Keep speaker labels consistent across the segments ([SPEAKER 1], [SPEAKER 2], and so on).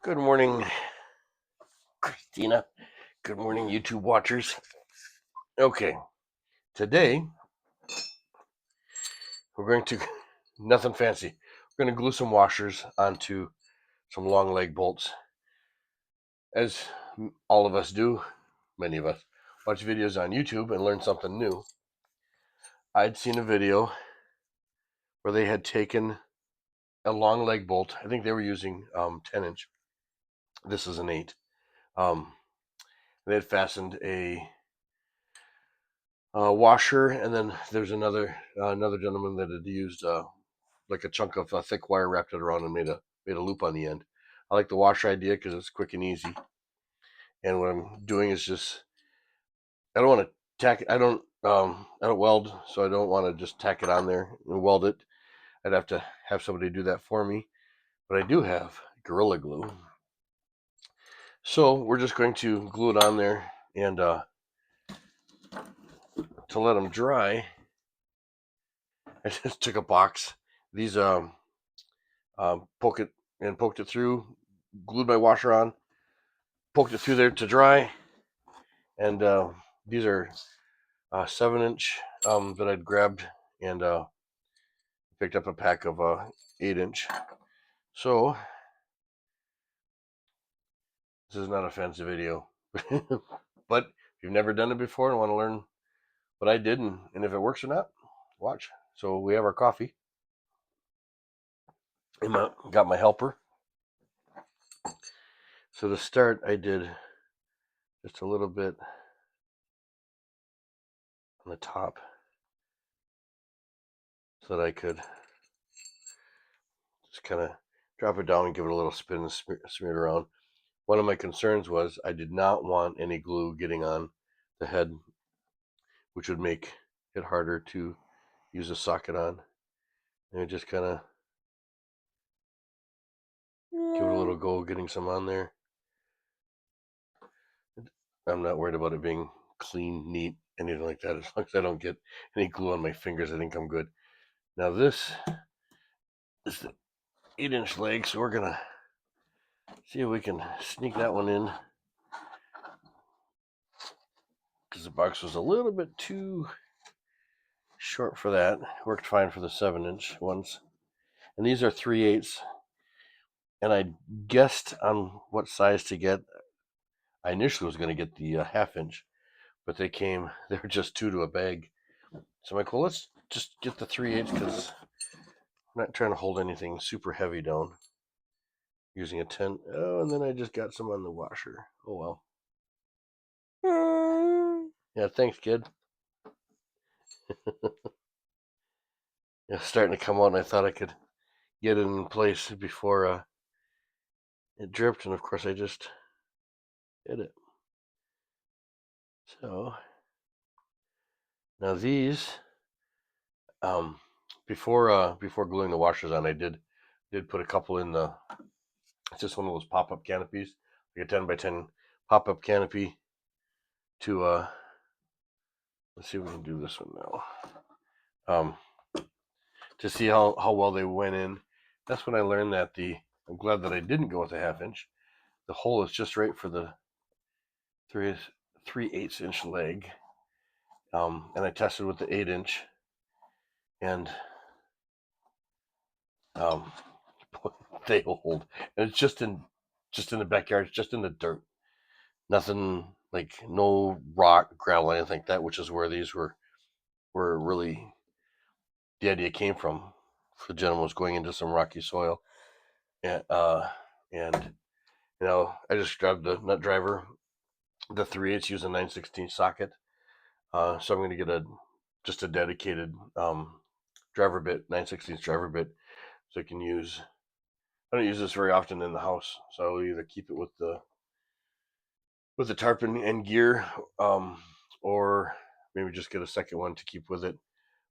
[SPEAKER 1] Good morning, Christina. Good morning, YouTube watchers. Okay, today we're going to, nothing fancy. We're going to glue some washers onto some long leg bolts. As all of us do, many of us watch videos on YouTube and learn something new. I'd seen a video where they had taken a long leg bolt. I think they were using 10-inch. This is an 8. They had fastened a washer, and then there's another gentleman that had used like a chunk of thick wire, wrapped it around, and made a loop on the end. I like the washer idea because it's quick and easy. And what I'm doing is just, I don't want to tack it. I don't weld, so I don't want to just tack it on there and weld it. I'd have to have somebody do that for me. But I do have Gorilla Glue, so we're just going to glue it on there, and to let them dry, I just took a box. These poked it through, glued my washer on, poked it through there to dry, and these are 7-inch that I'd grabbed, and picked up a pack of 8-inch. So this is not a fancy video, but if you've never done it before and want to learn what I did and if it works or not, watch. So we have our coffee. Got my helper. So to start, I did just a little bit on the top so that I could just kind of drop it down and give it a little spin and smear it around. One of my concerns was I did not want any glue getting on the head, which would make it harder to use a socket on. And I just kind of give it a little go, getting some on there. I'm not worried about it being clean, neat, anything like that. As long as I don't get any glue on my fingers, I think I'm good. Now this is the 8-inch leg, so we're gonna see if we can sneak that one in, because the box was a little bit too short for that. Worked fine for the 7-inch ones. And these are 3/8. And I guessed on what size to get. I initially was going to get the 1/2-inch, but they were just 2 to a bag. So I'm like, well, let's just get the 3/8 because I'm not trying to hold anything super heavy down using a 10. Oh, and then I just got some on the washer. Oh, well. Yeah, thanks, kid. It's starting to come out, and I thought I could get it in place before it dripped, and of course I just did it. So now these, before gluing the washers on, I did put a couple in the. It's just one of those pop-up canopies, like a 10x10 pop-up canopy. To let's see if we can do this one now. To see how well they went in. That's when I learned that I'm glad that I didn't go with a 1/2-inch. The hole is just right for the 3/8 inch leg. And I tested with the 8-inch, and they hold. And it's just in the backyard. It's just in the dirt. Nothing, like no rock, gravel, anything like that. Which is where these were really, the idea came from. The gentleman was going into some rocky soil, and I just grabbed the nut driver, the 3/8, use a 9/16 socket. So I'm going to get just a dedicated driver bit, 9/16 driver bit, so I can use. I don't use this very often in the house, so I'll either keep it with the tarp and gear, or maybe just get a second one to keep with it.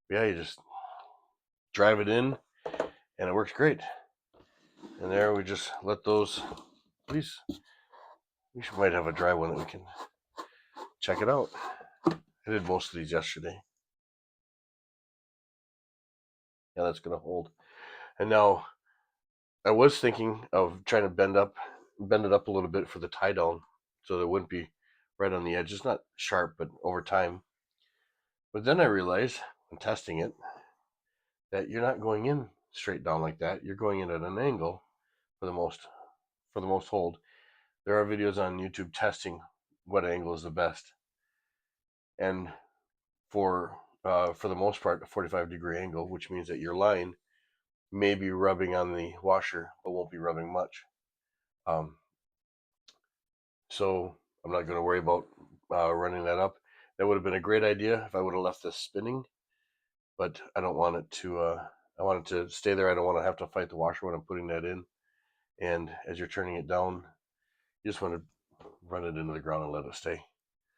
[SPEAKER 1] But yeah, you just drive it in, and it works great. And there we just let those. Please, we might have a dry one that we can check it out. I did most of these yesterday. Yeah, that's gonna hold. And now I was thinking of trying to bend up bend it up a little bit for the tie down so that it wouldn't be right on the edge. It's not sharp, but over time. But then I realized when testing it that you're not going in straight down like that. You're going in at an angle for the most hold. There are videos on YouTube testing what angle is the best, and for the most part, a 45-degree angle, which means that your line may be rubbing on the washer, but won't be rubbing much. So I'm not going to worry about running that up. That would have been a great idea if I would have left this spinning, but I don't want it to. I want it to stay there. I don't want to have to fight the washer when I'm putting that in. And as you're turning it down, you just want to run it into the ground and let it stay.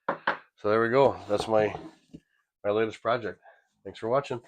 [SPEAKER 1] So there we go. That's my latest project. Thanks for watching.